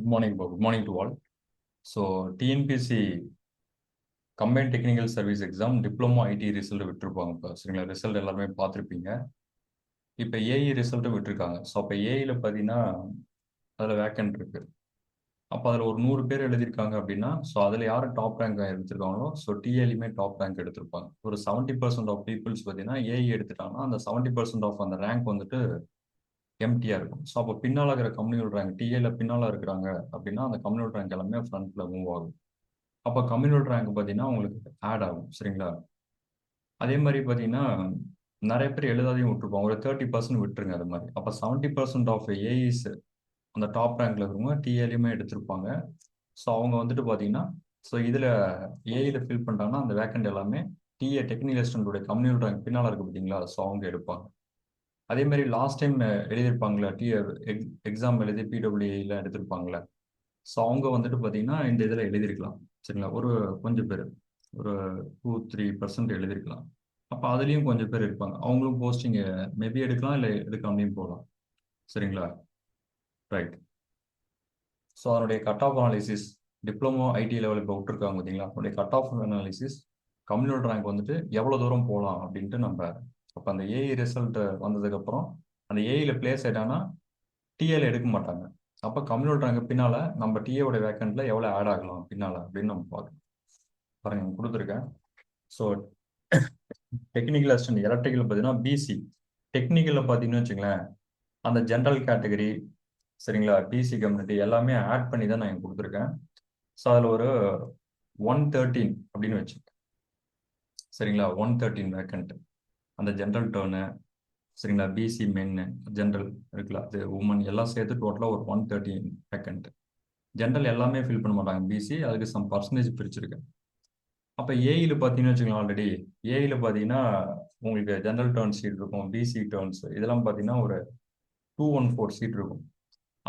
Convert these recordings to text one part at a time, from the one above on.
Good morning, bro. Good morning to all. So, TNPC combine technical service exam diploma ID result விட்டுருப்பாங்க இப்போ சரிங்களா? Result எல்லாமே பார்த்துருப்பீங்க. இப்போ ஏஇ ரிசல்ட்டும் விட்டுருக்காங்க. ஸோ அப்போ ஏஇயில் பார்த்தீங்கன்னா அதில் வேக்கன்ட் இருக்கு. அப்போ அதில் ஒரு 100 பேர் எழுதியிருக்காங்க அப்படின்னா, ஸோ அதில் யார் டாப் ரேங்க் எடுத்திருக்காங்களோ, ஸோ டிஎல்யுமே டாப் ரேங்க் எடுத்திருப்பாங்க. ஒரு 70% ஆஃப் பீப்புள்ஸ் பார்த்தீங்கன்னா ஏஇ எடுத்துட்டாங்கன்னா அந்த 70% ஆஃப் அந்த ரேங்க் வந்துட்டு எம்டியாக இருக்கும். ஸோ அப்போ பின்னால் இருக்கிற கம்யூனல் ரேங்க் டிஏல பின்னால் இருக்கிறாங்க அப்படின்னா அந்த கம்யூனல் ரேங்க் எல்லாமே ஃப்ரண்ட்டில் மூவ் ஆகும். அப்போ கம்யூனல் ரேங்க் பார்த்தீங்கன்னா உங்களுக்கு ஆட் ஆகும் சரிங்களா? அதே மாதிரி பார்த்தீங்கன்னா நிறைய பேர் எழுதாதையும் விட்டுருப்பாங்க. ஒரு 30% விட்டுருங்க அது மாதிரி. அப்போ 70% ஆஃப் ஏஇஸ் அந்த டாப் ரேங்க்ல இருக்கிறவங்க டிஏலையுமே எடுத்திருப்பாங்க. ஸோ அவங்க வந்துட்டு பார்த்தீங்கன்னா ஸோ இதில் ஏஇல ஃபில் பண்ணிட்டாங்கன்னா அந்த வேக்கண்ட் எல்லாமே டிஏ டெக்னிக்கல் அசிஸ்டன்டோட கம்யூனல் ரேங்க் பின்னால் இருக்குது பார்த்தீங்களா? ஸோ அவங்க எடுப்பாங்க. அதே மாதிரி லாஸ்ட் டைம் எழுதியிருப்பாங்களா டிஏ எக்ஸாம் எழுதி பிடபிள்யூல எடுத்திருப்பாங்களே, ஸோ அவங்க வந்துட்டு பார்த்தீங்கன்னா இந்த இதில் எழுதியிருக்கலாம் சரிங்களா? ஒரு கொஞ்சம் பேர் ஒரு 2-3% எழுதியிருக்கலாம். அப்போ அதுலேயும் கொஞ்சம் பேர் இருப்பாங்க. அவங்களும் போஸ்டிங் மேபி எடுக்கலாம், இல்லை எடுக்காமையும் போகலாம் சரிங்களா? ரைட். ஸோ அதனுடைய cut off analysis diploma ID level இப்போ விட்டுருக்காங்க பார்த்தீங்களா? அதனுடைய cut off analysis communal rank வந்துட்டு எவ்வளோ தூரம் போகலாம் அப்படின்ட்டு நம்ம அப்போ அந்த ஏஇ ரிசல்ட் வந்ததுக்கப்புறம் அந்த ஏஇயில் பிளேஸ் ஆயிட்டாங்கன்னா டிஏல எடுக்க மாட்டாங்க. அப்போ கம்யூனல் ரேங்க் பின்னால் நம்ம டிஏவோட வேக்கண்ட்ல எவ்வளோ ஆட் ஆகலாம் பின்னால் அப்படின்னு நம்ம பார்க்கணும். பாருங்க கொடுத்துருக்கேன். ஸோ டெக்னிக்கல் அசிஸ்டன்ட் எலக்ட்ரிக்கல் பார்த்தீங்கன்னா பிசி டெக்னிக்கலில் பார்த்தீங்கன்னு வச்சுங்களேன், அந்த ஜென்ரல் கேட்டகரி சரிங்களா, பிசி கம்யூனிட்டி எல்லாமே ஆட் பண்ணி தான் நான் இங்கே கொடுத்துருக்கேன். ஸோ அதில் ஒரு 113 அப்படின்னு வச்சுக்கேன் சரிங்களா? 113 வேக்கண்ட் அந்த ஜென்ரல் டேர்னு சரிங்களா, பிசி மென்னு ஜென்ரல் இருக்குல்ல, அது உமன் எல்லாம் சேர்த்து டோட்டலாக ஒரு 113 வேக்கண்ட். ஜென்ரல் எல்லாமே ஃபில் பண்ண மாட்டாங்க பிசி, அதுக்கு சம் பர்சன்டேஜ் பிரிச்சிருக்கேன். அப்போ ஏஇல பார்த்தீங்கன்னு வச்சுக்கலாம், ஆல்ரெடி ஏஇல பார்த்தீங்கன்னா உங்களுக்கு ஜென்ரல் டேர்ன் சீட் இருக்கும், பிசி டேர்ன்ஸ் இதெல்லாம் பார்த்தீங்கன்னா ஒரு 214 சீட் இருக்கும்.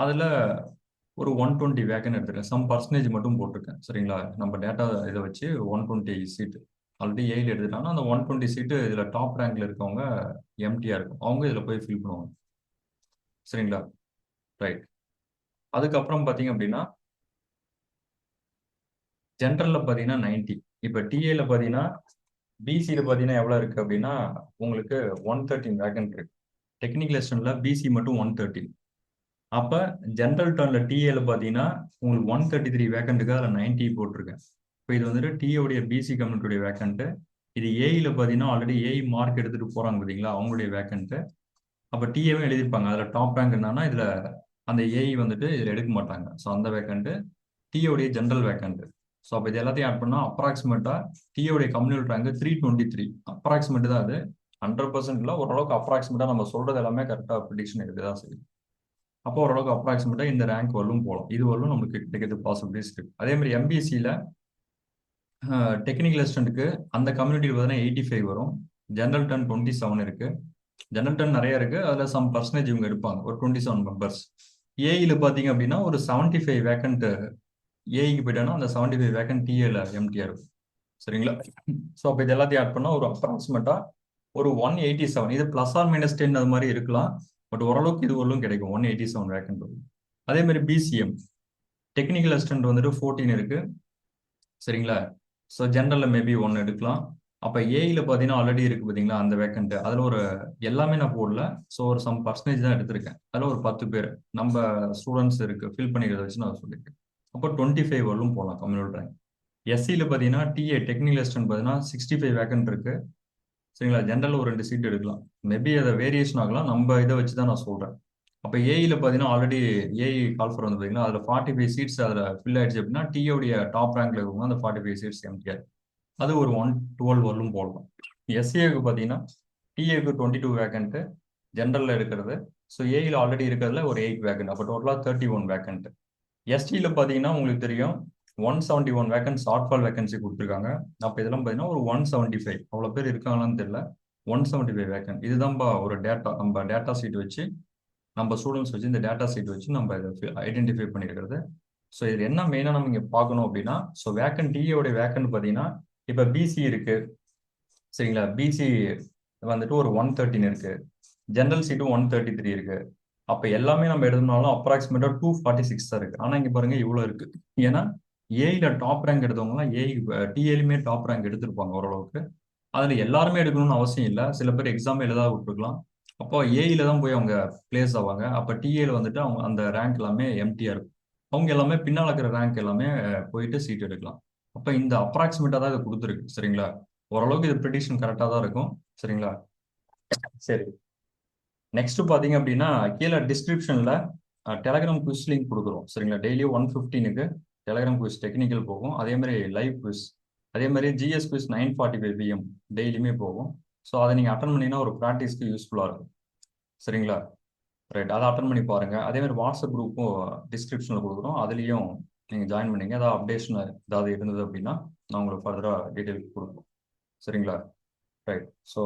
அதில் ஒரு 120 வேக்கன் எடுத்துருக்கேன். சம் பர்சன்டேஜ் மட்டும் போட்டிருக்கேன் சரிங்களா? நம்ம டேட்டா இதை வச்சு 120 சீட்டு ஆல்ரெடி ஏஇல எடுத்துட்டாங்கன்னா அந்த 120 சீட்டு இதில் டாப் ரேங்க்ல இருக்கவங்க எம்டியாக இருக்கும், அவங்க இதில் போய் ஃபில் பண்ணுவாங்க சரிங்களா? ரைட். அதுக்கப்புறம் பார்த்தீங்க அப்படின்னா ஜென்ரலில் பார்த்தீங்கன்னா 90. இப்போ டிஏல பார்த்தீங்கன்னா பிசியில் பார்த்தீங்கன்னா எவ்வளோ இருக்குது அப்படின்னா உங்களுக்கு 113 வேக்கன்ட் இருக்கு. டெக்னிக்கல் அசிஸ்டன்ட்ல பிசி மட்டும் 113. அப்போ ஜென்ரல் டர்னில் டிஏல பார்த்தீங்கன்னா உங்களுக்கு 133 வேக்கண்ட்டுக்கு அதில் 90 போட்டிருக்கேன். இப்போ இது வந்துட்டு டிஏவுடைய பிசி கம்யூனிட்டியுடைய வேக்கண்ட்டு. இது ஏஇல பார்த்தீங்கன்னா ஆல்ரெடி ஏஇ மார்க் எடுத்துகிட்டு போகிறாங்க பார்த்தீங்களா, அவங்களுடைய வேக்கண்ட்டு. அப்போ டிஏவே எழுதியிருப்பாங்க, அதில் டாப் ரேங்க் என்னன்னா இதில் அந்த ஏஇ வந்துட்டு இதில் எடுக்க மாட்டாங்க. ஸோ அந்த வேக்கண்ட்டு டிஏவுடைய ஜென்ரல் வேக்கண்ட்டு. ஸோ அப்போ இது எல்லாத்தையும் ஆட் பண்ணால் அப்ராக்சிமேட்டாக டிஏவுடைய கம்யூனல் ரேங்க் 323. அப்ராக்சிமேட் தான் அது, 100% இல்லை, ஓரளவுக்கு அப்ராக்சிமேட்டாக நம்ம சொல்கிறது எல்லாமே கரெக்டாக ப்ரிடிக்ஷன் எடுக்க தான் செய்யும். அப்போ ஓரளவுக்கு அப்ராக்சிமேட்டாக இந்த ரேங்க் வரலும் போகலாம். இது வரலும் நமக்கு கிடைக்கிறது பாசிபிலிட்டிஸ் இருக்கு. அதே மாதிரி எம்பிசியில் டெக்னிக்கல் அசிஸ்டன்ட்டுக்கு அந்த கம்யூனிட்டியில் பார்த்தீங்கன்னா 85 வரும். ஜென்ரல் டர்ன் 27 இருக்கு. ஜென்ரல் டர்ன் நிறைய இருக்கு, அதில் சம் பர்சன்டேஜ் இவங்க எடுப்பாங்க, ஒரு 27 மெம்பர்ஸ். ஏஇல பார்த்தீங்க அப்படின்னா ஒரு 75 வேக்கண்ட் ஏஇக்கு போயிட்டாங்கன்னா அந்த 75 வேக்கண்ட் டிஏல எம்டிஆர் இருக்கும் சரிங்களா? ஸோ அப்போ இது எல்லாத்தையும் ஆட் பண்ணால் ஒரு அப்ராக்சிமேட்டாக ஒரு 187. இது ப்ளஸ் ஆர் மைனஸ் 10 அது மாதிரி இருக்கலாம், பட் ஓரளவுக்கு இது வரலும் கிடைக்கும் 187 வேக்கண்ட் வரும். அதே மாதிரி பிசிஎம் டெக்னிக்கல் அசிஸ்டன்ட் வந்துட்டு 14 இருக்கு சரிங்களா? ஸோ ஜென்ரலில் மேபி 1 எடுக்கலாம். அப்போ ஏஇல பார்த்தீங்கன்னா ஆல்ரெடி இருக்குது பார்த்தீங்களா அந்த வேக்கண்ட், அதில் ஒரு எல்லாமே நான் போடல, ஸோ ஒரு சம் பர்சன்டேஜ் தான் எடுத்திருக்கேன். அதில் ஒரு 10 பேர் நம்ம ஸ்டூடெண்ட்ஸ் இருக்கு ஃபில் பண்ணிக்கிறத வச்சு நான் சொல்லியிருக்கேன். அப்போ 25 வரலும் போகலாம் கம்யூனல் ரேங்க். எஸ்சியில் பார்த்தீங்கன்னா டிஏ டெக்னிக்கல் அசிஸ்டன்ட் பார்த்தீங்கன்னா 65 வேக்கண்ட் இருக்கு சரிங்களா? ஜென்ரலில் ஒரு 2 சீட் எடுக்கலாம், மேபி அதை வேரியேஷன் ஆகலாம், நம்ம இதை வச்சு தான் நான் சொல்கிறேன். அப்போ ஏஇல பார்த்தீங்கன்னா ஆல்ரெடி ஏஇ கால்ஃபர் வந்து பார்த்தீங்கன்னா அதில் 45 சீட்ஸ் அதில் ஃபில் ஆயிடுச்சு அப்படின்னா டிஏவுடைய டாப் ரேங்க்ல இருக்கவங்க அந்த 45 சீட்ஸ் எம்டிஆர், அது ஒரு 112 வரலும் போடலாம். எஸ்சிஏக்கு பார்த்தீங்கன்னா டிஏக்கு 22 வேக்கண்ட்டு ஜென்ரலில் இருக்கிறது, ஸோ ஏஇல ஆல்ரெடி இருக்கிறதுல ஒரு 8 வேக்கண்ட், அப்போ டோட்டலாக 31 வேக்கண்ட். எஸ்டியில் பார்த்தீங்கன்னா உங்களுக்கு தெரியும் 171 வேக்கன்ட் ஷார்ட்ஃபால் வேகன்சி கொடுத்துருக்காங்க. அப்போ இதெல்லாம் பார்த்தீங்கன்னா ஒரு 175, அவ்வளோ பேர் இருக்காங்களான்னு தெரியல, 175 வேக்கன்ட். இதுதான்ப்பா ஒரு டேட்டா, நம்ம டேட்டா சீட் வச்சு நம்ம ஸ்டூடெண்ட்ஸ் வச்சு இந்த டேட்டா சீட் வச்சு நம்ம இதை ஐடென்டிஃபை பண்ணியிருக்கிறது. ஸோ இது என்ன மெயினாக நம்ம இங்கே பார்க்கணும் அப்படின்னா, ஸோ வேக்கன்ட் டிஏவுடைய வேக்கன்ட் பார்த்தீங்கன்னா இப்போ பிசி இருக்கு சரிங்களா? பிசி வந்துட்டு ஒரு 113 இருக்கு, ஜென்ரல் சீட்டு 133 இருக்கு, அப்போ எல்லாமே நம்ம எடுத்தோம்னாலும் அப்ராக்சிமேட்டா 246 தான் இருக்கு. ஆனால் இங்கே பாருங்க இவ்வளோ இருக்கு. ஏன்னா ஏஐல டாப் ரேங்க் எடுத்தவங்கலாம் ஏஐ டிஏலுமே டாப் ரேங்க் எடுத்திருப்பாங்க ஓரளவுக்கு. அதில் எல்லாருமே எடுக்கணும்னு அவசியம் இல்லை. சில பேர் எக்ஸாம் எழுத விட்டுருக்கலாம். அப்போ ஏஇல தான் போய் அவங்க பிளேஸ் ஆவாங்க. அப்போ டிஏல வந்துட்டு அவங்க அந்த ரேங்க் எல்லாமே எம்டியா இருக்கும். அவங்க எல்லாமே பின்னால் இருக்கிற ரேங்க் எல்லாமே போயிட்டு சீட் எடுக்கலாம். அப்போ இந்த அப்ராக்சிமேட்டாக தான் இது கொடுத்துருக்கு. சரிங்களா? ஓரளவுக்கு இது ப்ரிடிக்ஷன் கரெக்டாக தான் இருக்கும். சரிங்களா? சரி, நெக்ஸ்ட் பார்த்தீங்க அப்படின்னா கீழே டிஸ்கிரிப்ஷனில் டெலகிராம் குவிஸ் லிங்க் கொடுக்குறோம். சரிங்களா? டெய்லியும் 1:15க்கு டெலகிராம் குவிஸ் டெக்னிக்கல் போகும். அதே மாதிரி லைவ் குவிஸ், அதே மாதிரி ஜிஎஸ் குவிஸ் 9:45 PM டெய்லியுமே போகும். ஸோ அதை நீங்கள் அட்டன் பண்ணீங்கன்னா ஒரு ப்ராக்டிஸ்க்கு யூஸ்ஃபுல்லாக இருக்கும். சரிங்களா? ரைட், அதை அட்டன் பண்ணி பாருங்க. அதே மாதிரி வாட்ஸ்அப் குரூப்பும் டிஸ்கிரிப்ஷனில் கொடுக்குறோம். அதுலேயும் நீங்கள் ஜாயின் பண்ணீங்க. ஏதாவது அப்டேஷன் ஏதாவது இருந்தது அப்படின்னா நான் உங்களுக்கு ஃபர்தராக டீட்டெயில் கொடுக்குறோம். சரிங்களா? ரைட். ஸோ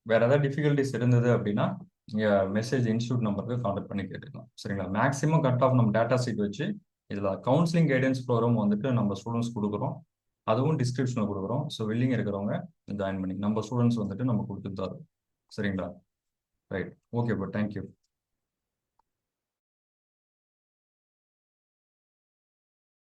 வேற ஏதாவது டிஃபிகல்ட்டிஸ் இருந்தது அப்படின்னா நீங்கள் மெசேஜ் இன்ஸ்டியூட் நம்பருக்கு கான்டாக்ட் பண்ணி கேட்டுக்கலாம். சரிங்களா? மேக்ஸிமம் கட் ஆஃப் நம்ம டேட்டா சீட் வச்சு இதில் கவுன்சிலிங் கைடன்ஸ் ப்ரோக்ராம் வந்துட்டு நம்ம ஸ்டூடெண்ட்ஸ் கொடுக்குறோம். அதுவும் டிஸ்கிரிப்ஷனில் கொடுக்குறோம். ஸோ வில்லிங் இருக்கிறவங்க ஜாயின் பண்ணி நம்ம ஸ்டூடெண்ட்ஸ் வந்துட்டு நம்ம கொடுத்துட்டு தான் இருக்கோம். சரிங்களா? Right, okay bro, thank you.